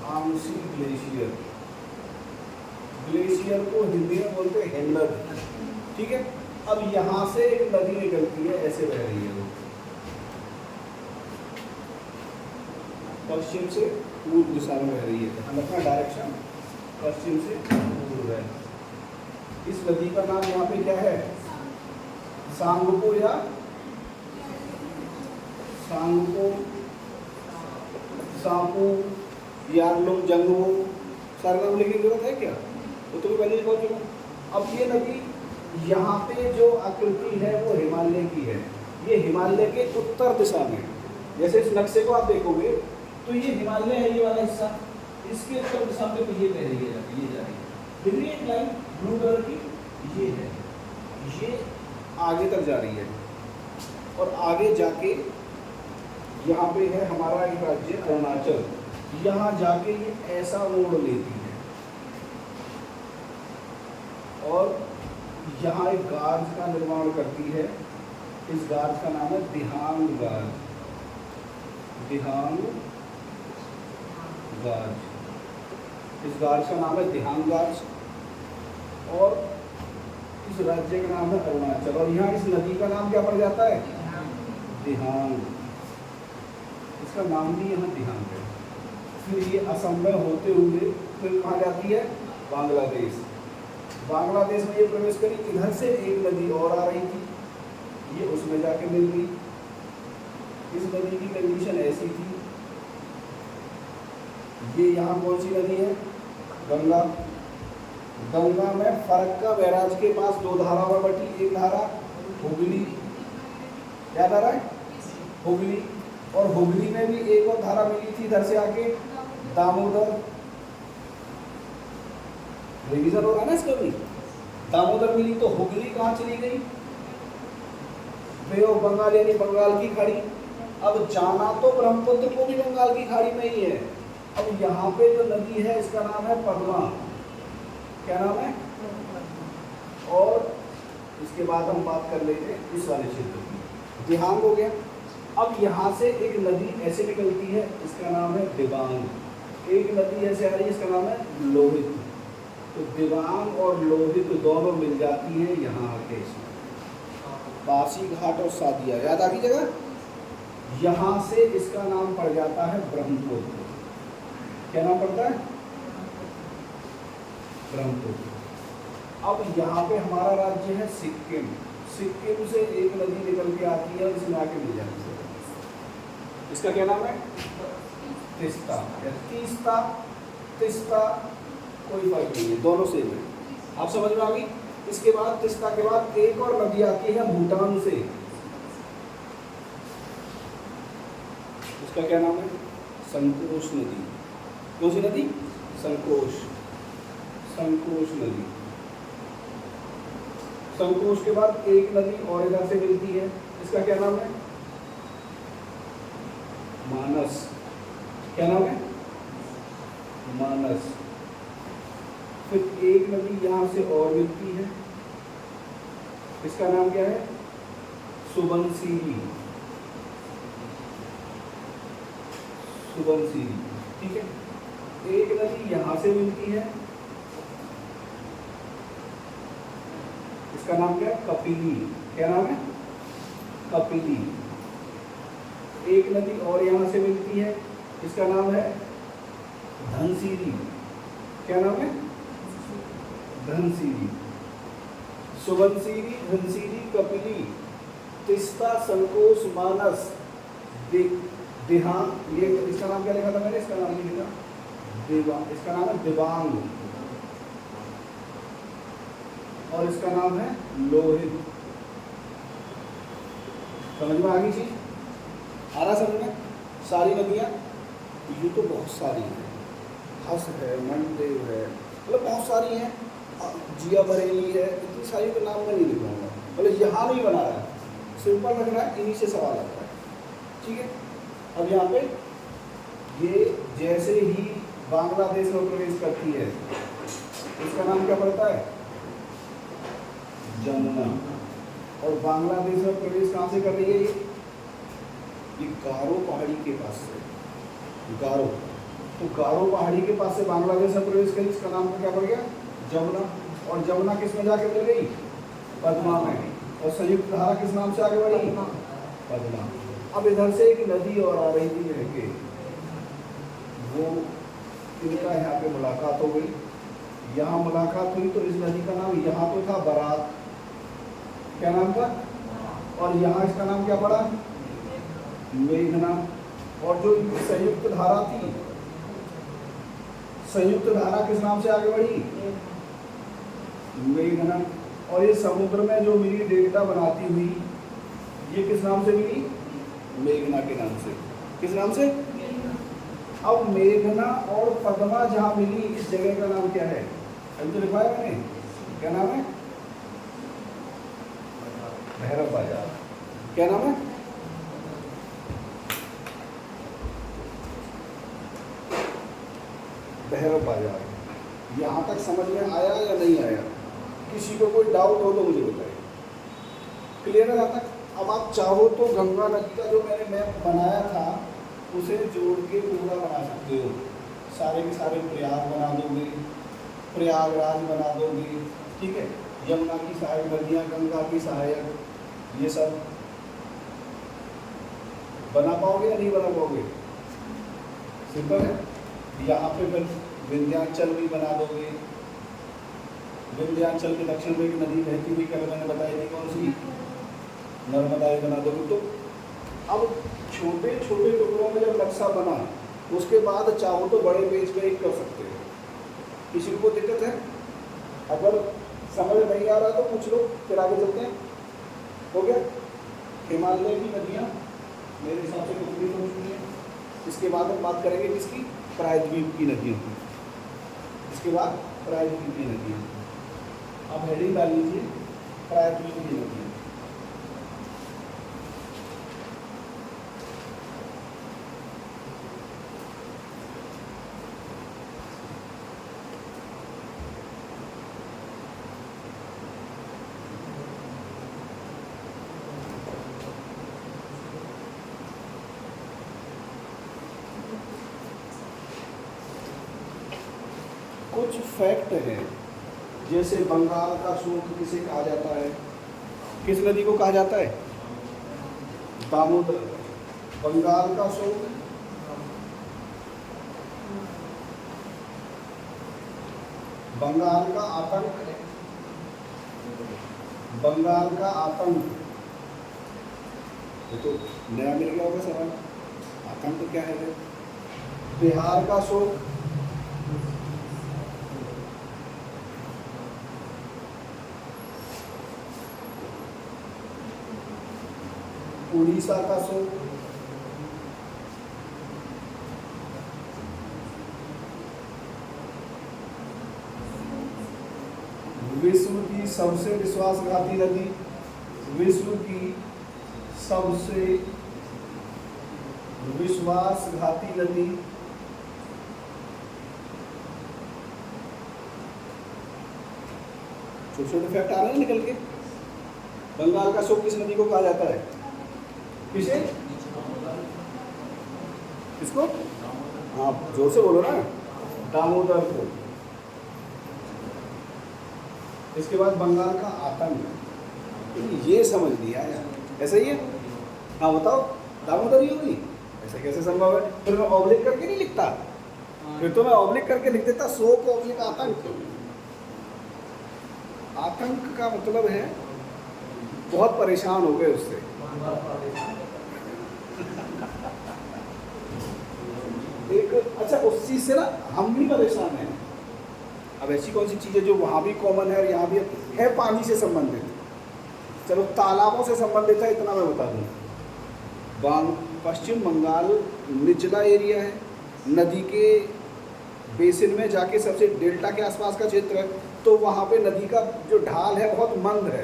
Angsi glacier. Glacier को हिंदी में बोलते हैं हेमनद, ठीक है। अब यहां से एक नदी निकलती है, ऐसे बह रही है वो, पश्चिम से पूर्व दिशा में बह रही है। ध्यान रखना, डायरेक्शन पश्चिम से पूर्व है। इस नदी का नाम यहाँ पे क्या है? सांगपो या सांपू, यारलुंग, जंगवो, सारे नाम लिखने की जरूरत है क्या? वो तो पहले बोल चुका। अब ये नदी यहाँ पे जो आकृति है वो हिमालय की है। ये हिमालय के उत्तर दिशा में, जैसे इस नक्शे को आप देखोगे तो ये हिमालय है, ये वाला हिस्सा, इसके उत्तर दिशा में तो ये बह रही है, ये जा रही है। दिख रही है एक लाइन ब्लू कलर की, ये है, ये आगे तक जा रही है। और आगे जाके यहाँ पे है हमारा एक राज्य अरुणाचल, यहाँ जाके ये ऐसा मोड़ लेती है और यहाँ एक गार्ज का निर्माण करती है। इस गार्ज का नाम है दिहांग गार्ज। दिहांग गार्ज, इस गार्ज का नाम है दिहांग गार्ज। और इस राज्य का नाम है अरुणाचल, और यहाँ इस नदी का नाम क्या पड़ जाता है? दिहांग। इसका नाम भी यहाँ दिहांग है। फिर ये असम में होते हुए फिर कहाँ जाती है? बांग्लादेश। बांग्लादेश में ये प्रवेश करी, इधर से एक नदी और आ रही थी, ये उसमें जाके मिल गई। इस नदी की कंडीशन ऐसी थी, ये यहाँ कौन सी नदी है? गंगा। गंगा में फरक्का बैराज के पास दो धारा में बटी, एक धारा हुगली, क्या धारा है? हुगली, और हुगली में भी एक और धारा मिली थी इधर से आके, दामोदर। रिवीजन हो रहा है ना इसका भी। दामोदर मिली तो हुगली कहाँ चली गई? बे ऑफ बंगाल यानी बंगाल की खाड़ी। अब जाना तो ब्रह्मपुत्र को भी बंगाल की खाड़ी में ही है। अब यहाँ पे जो नदी है इसका नाम है पद्मा। क्या नाम है? और इसके बाद हम बात कर लेंगे इस वाले क्षेत्र की। दिहांग हो गया। अब यहाँ से एक नदी ऐसे निकलती है, इसका नाम है दिबांग। एक नदी ऐसे आ रही है, इसका नाम है लोहित। तो दिबांग और लोहित दोनों मिल जाती है यहाँ आके, इसमें बासी घाट और सादिया, याद आ गई जगह। यहाँ से इसका नाम पड़ जाता है ब्रह्मपुत्र। क्या नाम पड़ता है? ब्रह्मपुत्र। अब यहाँ पे हमारा राज्य है सिक्किम। सिक्किम से एक नदी निकल के आती है, इसमें आके मिल जाती है, इसका क्या नाम है? तीस्ता या तीस्ता, तिस्ता, कोई फर्क नहीं है, दोनों सेम है। आप समझ में आ गई? इसके बाद तीस्ता के बाद एक और नदी आती है भूटान से, उसका क्या नाम है? संकोश नदी। कौन सी नदी? संकोश, संकोश नदी। संकोश के बाद एक नदी और इधर से मिलती है, इसका क्या नाम है? मानस। क्या नाम है? मानस। फिर एक नदी यहाँ से और मिलती है, इसका नाम क्या है? सुबनसिरी। सुबनसिरी, ठीक है। एक नदी यहाँ से मिलती है, इसका नाम क्या है? कपिली। क्या नाम है? कपिली। एक नदी और यहाँ से मिलती है, इसका नाम है धनसिरी। क्या नाम है? धनसिरी। सुबनसिरी, धनसिरी, कपिली, तीस्ता, संकोश, मानस, दिहांग। ये इसका नाम क्या लिखा था मैंने? इसका नाम नहीं लिखा, दिबांग। इसका नाम है दिबांग, और इसका नाम है लोहित। समझ में आ गई चीज? आ रहा समझ में? सारी नदियाँ, ये तो बहुत सारी हैं, हस है, मनदेव है, मतलब बहुत सारी हैं, जिया बरेली है, इतनी सारी के नाम मैं नहीं लिख पाऊंगा, मतलब यहाँ नहीं बना रहा है, सिंपल लग रहा है, इन्हीं से सवाल आता है, ठीक है। अब यहाँ पे ये जैसे ही बांग्लादेश में प्रवेश करती है, इसका नाम क्या पड़ता है? जमुना। और बांग्लादेश में प्रवेश कहाँ से कर रही है? ये गारो पहाड़ी के पास से, गारो। तो गारो पहाड़ी के पास से बांग्लादेश में प्रवेश करी, इसका नाम क्या पड़ गया? जमुना। और जमुना किस में जाके मिल गई? पद्मा में। और संयुक्त धारा किस नाम से आगे बढ़ी? पद्मा। अब इधर से एक नदी और आ रही थी बह के, वो इनका यहाँ पे मुलाकात हो गई। यहाँ मुलाकात हुई तो इस नदी का नाम यहाँ तो था बरात। क्या नाम था? और यहाँ इसका नाम क्या पड़ा? मेघना। और जो संयुक्त धारा थी, संयुक्त धारा किस नाम से आगे बढ़ी? मेघना। और ये समुद्र में जो मिली डेल्टा बनाती हुई, ये किस नाम से मिली? मेघना के नाम से। किस नाम से? अब मेघना और पद्मा जहां मिली, इस जगह का नाम क्या है? अभी तो लिखवाया मैंने, क्या नाम है? भैरव बाजार। क्या नाम है? भैरव बाजार। यहाँ तक समझ में आया या नहीं आया? किसी को कोई डाउट हो तो मुझे बताइए। क्लियर है यहाँ तक? अब आप चाहो तो गंगा नदी का जो मैंने मैप बनाया था उसे जोड़ के पूरा बना सकते हो। सारे के सारे प्रयाग बना दोगे, प्रयागराज बना दोगे, ठीक है। यमुना की सहायक नदियाँ, गंगा की सहायक, ये सब बना पाओगे या नहीं बना पाओगे? सिंपल है। यहाँ पे फिर विंध्याचल भी बना दोगे। विंध्याचल के दक्षिण में एक नदी बहती हुई, कल मैंने बताई थी कौन सी, नर्मदा ही बना दोगे। तो अब छोटे छोटे टुकड़ों में जब नक्शा बना, उसके बाद चाहो तो बड़े पेज पे एक कर सकते हो। किसी को दिक्कत है? अगर समझ नहीं आ रहा तो पूछ लो, फिर आगे चलते हैं। हो गया? हिमालय की नदियाँ मेरे हिसाब से कंप्लीट हो चुकी है। इसके बाद हम बात करेंगे किसकी? प्रायद्वीप की नदियों की। इसके बाद प्रायद्वीप की नदियाँ। आप हेडिंग डाल लीजिए, प्रायद्वीप की नदियाँ। कुछ फैक्ट है, जैसे बंगाल का सूख किसे कहा जाता है? किस नदी को कहा जाता है? दामोदर। बंगाल का सूख बंगाल का आतंक, बंगाल का आतंक, ये तो नया मिल गया होगा सवाल। आतंक क्या है? बिहार का शोक, उड़ीसा का शोक, विश्व की सबसे विश्वासघाती नदी, विश्व की सबसे विश्वासघाती नदी छोटे छोटे फैक्ट आ रहे हैं निकल के। बंगाल का शोक किस नदी को कहा जाता है? किसे? किसको? हाँ जोर से बोलो ना। दामोदर को। इसके बाद बंगाल का आतंक, ये समझ लिया यार, ऐसा ही है। हाँ बताओ, दामोदर ही होगी? ऐसा कैसे संभव है? फिर मैं ऑब्लिक करके नहीं लिखता, फिर तो मैं ऑब्लिक करके लिख देता शोक ऑब्लिक आतंक। आतंक का मतलब है बहुत परेशान हो गए उससे। एक अच्छा, उस चीज से ना हम भी परेशान हैं। अब ऐसी कौन सी चीज़ है जो वहाँ भी कॉमन है और यहाँ भी है? पानी से संबंधित। चलो तालाबों से संबंधित है, इतना मैं बता दूँ। पश्चिम बंगाल निचला एरिया है, नदी के बेसिन में जाके सबसे डेल्टा के आसपास का क्षेत्र है, तो वहाँ पे नदी का जो ढाल है बहुत मंद है,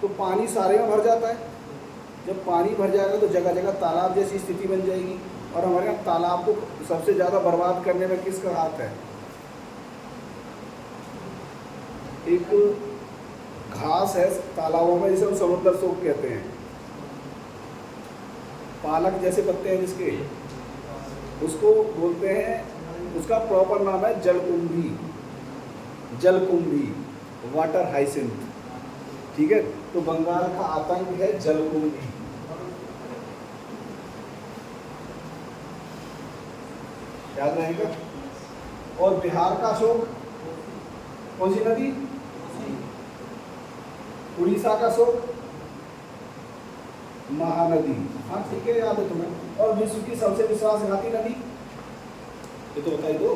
तो पानी सारे में भर जाता है। जब पानी भर जाएगा तो जगह जगह तालाब जैसी स्थिति बन जाएगी। और हमारे यहाँ तालाब को सबसे ज़्यादा बर्बाद करने में किसका हाथ है? एक घास है तालाबों में जिसे हम समुद्र शोक कहते हैं, पालक जैसे पत्ते हैं जिसके, उसको बोलते हैं, उसका प्रॉपर नाम है जलकुंभी, जलकुंभी, वाटर हाइसिंथ। ठीक है, तो बंगाल का आतंक है जलकुंभी। याद रहेगा। और बिहार का शोक कौन सी नदी? उड़ीसा का शोक महानदी। हाँ ठीक है, याद है तुम्हें। और विश्व की सबसे विश्वासघाती नदी, ये तो बताई दो।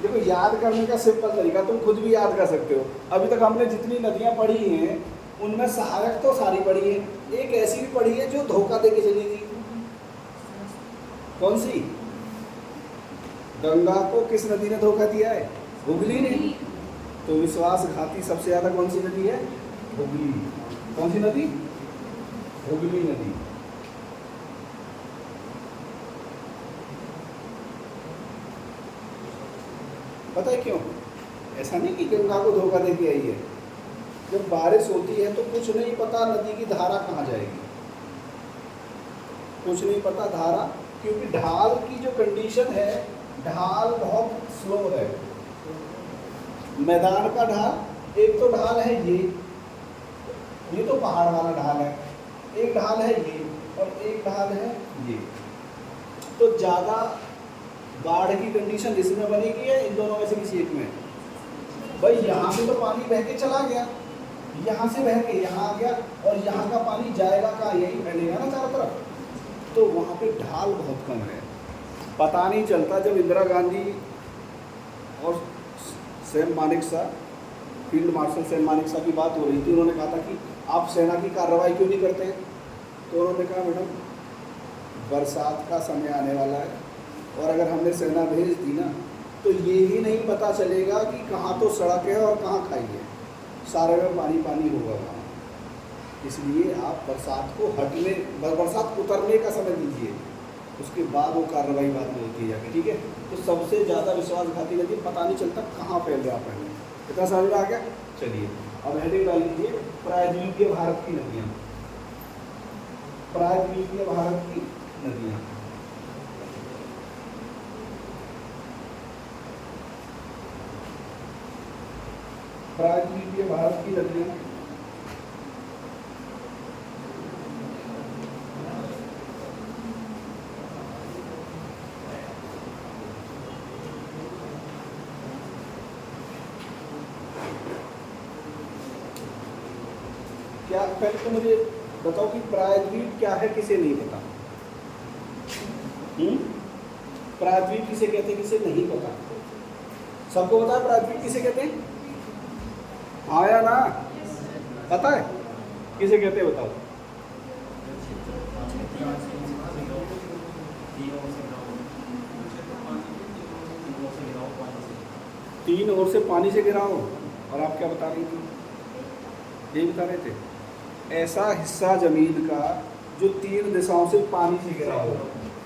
देखो याद करने का सिंपल तरीका, तुम खुद भी याद कर सकते हो। अभी तक हमने जितनी नदियां पढ़ी हैं उनमें सहायक तो सारी पढ़ी है, एक ऐसी भी पढ़ी है जो धोखा दे के चली गई। कौन सी? गंगा को किस नदी ने धोखा दिया है? हुगली ने। तो विश्वासघाती सबसे ज्यादा कौन सी नदी है? हुगली। कौन सी नदी? हुगली नदी। पता है क्यों? ऐसा नहीं कि गंगा को धोखा दे के आई है। जब बारिश होती है तो कुछ नहीं पता नदी की धारा कहाँ जाएगी, कुछ नहीं पता धारा, क्योंकि ढाल की जो कंडीशन है, ढाल बहुत स्लो है। मैदान का ढाल, एक तो ढाल है ये तो पहाड़ वाला ढाल है, एक ढाल है ये और एक ढाल है ये। तो ज़्यादा बाढ़ की कंडीशन इसमें बनेगी या इन दोनों में से किसी एक में? भाई यहाँ से तो पानी बह के चला गया, यहाँ से बह के यहाँ आ गया और यहाँ का पानी जाएगा कहाँ? यही फैलेगा ना चारों तरफ। तो वहाँ पे ढाल बहुत कम है। पता नहीं चलता जब इंदिरा गांधी और Sam Manekshaw, field marshal Sam Manekshaw की बात हो रही थी, उन्होंने कहा था कि आप सेना की कार्रवाई क्यों नहीं करते? तो उन्होंने कहा मैडम बरसात का समय आने वाला है और अगर हमने सेना भेज दी ना तो ये ही नहीं पता चलेगा कि कहाँ तो सड़क है और कहाँ खाई है, सारे में पानी पानी होगा वहाँ। इसलिए आप बरसात को हटने, बरसात उतरने का समय दीजिए, उसके बाद वो कार्रवाई बाद में होती है जाके, ठीक है। तो सबसे ज़्यादा विश्वासघाती नदी, पता नहीं चलता कहाँ फैल रहा पहले। इतना समझ में आ गया? चलिए अब हेडिंग डाल लीजिए प्रायद्वीपीय भारत की नदियाँ। प्रायद्वीपीय भारत की नदियाँ, प्रायद्वीपीय भारत की नदियाँ। क्या पहले तो मुझे बताओ कि प्रायद्वीप क्या है, किसे नहीं पता? प्रायद्वीप किसे कहते हैं, किसे नहीं पता? सबको पता है प्रायद्वीप किसे कहते हैं? आया ना, पता है किसे कहते हैं? बताओ। तीन ओर से पानी से घिरा हो। और आप क्या बता रही थी? यही बता रहे थे, ऐसा हिस्सा जमीन का जो तीन दिशाओं से पानी से घिरा हो।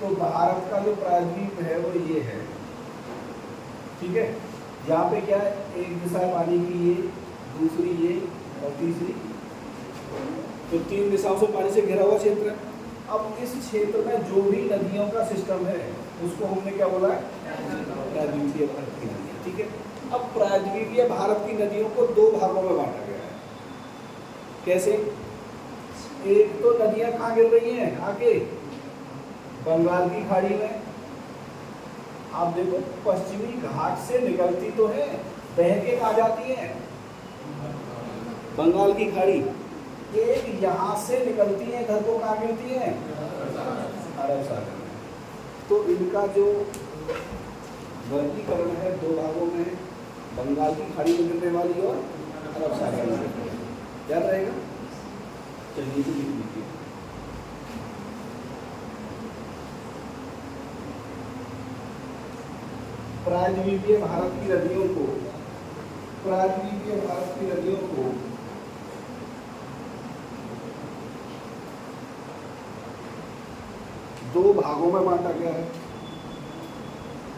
तो भारत का जो प्रायद्वीप है वो ये है, ठीक है। यहाँ पे क्या है, एक दिशा है पानी की, ये दूसरी ये और तीसरी, तो तीन दिशाओं से पानी से घिरा हुआ क्षेत्र है। अब इस क्षेत्र में जो भी नदियों का सिस्टम है उसको हमने क्या बोला है? प्रायद्वीपीय भारत की नदियाँ, ठीक है। अब प्रायद्वीपीय भारत की नदियों को दो भागों में बांटा गया है। कैसे? एक तो नदियाँ कहाँ गिर रही हैं? आगे बंगाल की खाड़ी में। आप देखो पश्चिमी घाट से निकलती तो है, बह के कहाँ जाती है? बंगाल की खाड़ी। एक यहाँ से निकलती है, इधर को कहाँ गिरती है? अरब सागर में। तो इनका जो वर्गीकरण है दो भागों में, बंगाल की खाड़ी में गिरने वाली और अरब सागर में गिरने वाली। याद रहेगा? चलिए तो लिख लीजिए। प्रायद्वीपीय भारत की नदियों को, प्रायद्वीपीय भारत की नदियों को दो भागों में बांटा गया है।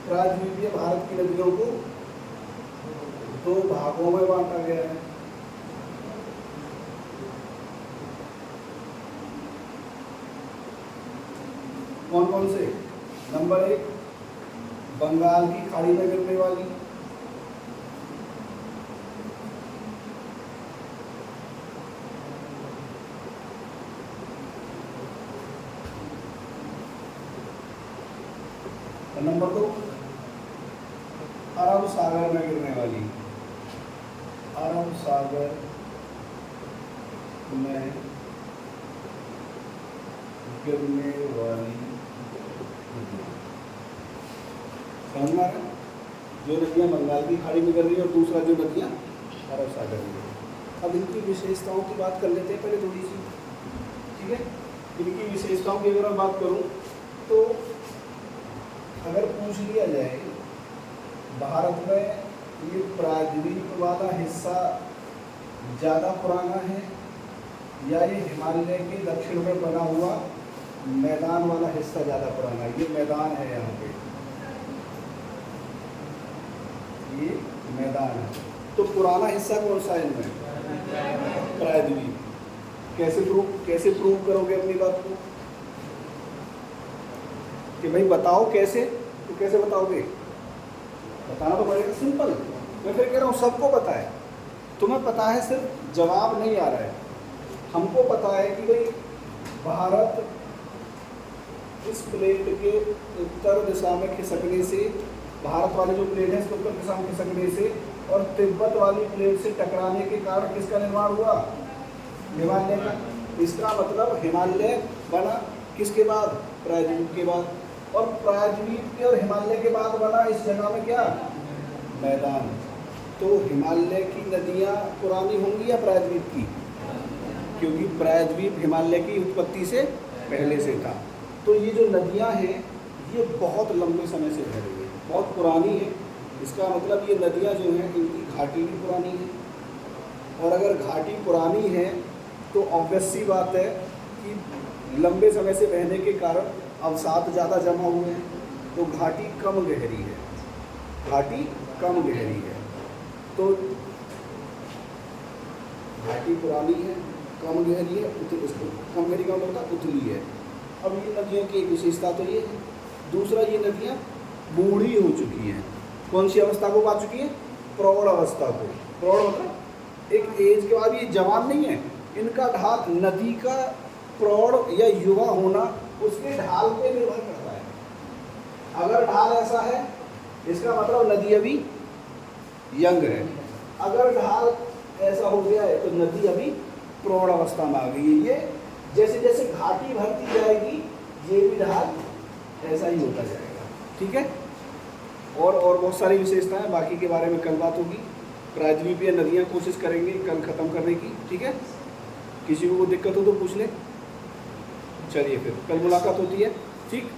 प्रायद्वीपीय भारत की नदियों को दो भागों में बांटा गया है। कौन कौन से? नंबर एक, बंगाल की खाड़ी में गिरने वाली, नंबर दो, अरब सागर में गिरने वाली, अरब सागर में गिरने वाली। समझ में आ रहा है? जो नदियाँ बंगाल की खाड़ी में गिर रही है और दूसरा जो नदियाँ अरब सागर में गिर रही है। अब इनकी विशेषताओं की बात कर लेते हैं पहले थोड़ी सी, ठीक है। इनकी विशेषताओं की अगर मैं बात करूँ तो अगर पूछ लिया जाए भारत में ये प्रायद्वीप वाला हिस्सा ज़्यादा पुराना है या ये हिमालय के दक्षिण में बना हुआ मैदान वाला हिस्सा ज़्यादा पुराना है? ये मैदान है, यहाँ पे ये मैदान है। तो पुराना हिस्सा कौन सा है इनमें? प्रायद्वीप। कैसे प्रूव करोगे अपनी बात को कि भाई बताओ कैसे? तो कैसे बताओगे? बताना तो पड़ेगा, सिंपल। मैं फिर कह रहा हूँ सबको पता है, तुम्हें पता है, सिर्फ जवाब नहीं आ रहा है। हमको पता है कि भाई भारत इस प्लेट के उत्तर दिशा में खिसकने से, भारत वाली जो प्लेट है इसके उत्तर दिशा में खिसकने से और तिब्बत वाली प्लेट से टकराने के कारण किसका निर्माण हुआ? हिमालय का। इसका मतलब हिमालय बना किसके बाद? प्रायद्वीप के बाद। और प्रायद्वीप के और हिमालय के बाद बना इस जगह में क्या? मैदान। तो हिमालय की नदियाँ पुरानी होंगी या प्रायद्वीप की? क्योंकि प्रायद्वीप हिमालय की उत्पत्ति से पहले से था। तो ये जो नदियाँ हैं ये बहुत लंबे समय से बह रही है, बहुत पुरानी है। इसका मतलब ये नदियाँ जो हैं इनकी घाटी भी पुरानी है, और अगर घाटी पुरानी है तो ऑब्वियस सी बात है कि लंबे समय से बहने के कारण अवसाद ज़्यादा जमा हुए हैं, तो घाटी कम गहरी है, घाटी कम गहरी है। तो घाटी पुरानी है, कम गहरी है, कम गहरी का मतलब होता उथली है। अब ये नदियों की एक विशेषता तो ये है। दूसरा, ये नदियाँ बूढ़ी हो चुकी हैं। कौन सी अवस्था को पा चुकी हैं? प्रौढ़ अवस्था को। प्रौढ़ मतलब एक एज के बाद ये जवान नहीं है। इनका ढाल, नदी का प्रौढ़ या युवा होना उसके ढाल पे निर्भर करता है। अगर ढाल ऐसा है इसका मतलब नदी अभी यंग है, अगर ढाल ऐसा हो गया है तो नदी अभी प्रौढ़ अवस्था में आ गई है। ये जैसे जैसे घाटी भरती जाएगी ये भी ढाल ऐसा ही होता जाएगा। ठीक है। और बहुत सारी विशेषताएं, बाकी के बारे में कल बात होगी। प्रायद्वीपीय नदियाँ कोशिश करेंगे कल ख़त्म करने की। ठीक है। किसी को कोई दिक्कत हो तो पूछ ले। चलिए फिर कल मुलाकात होती है। ठीक।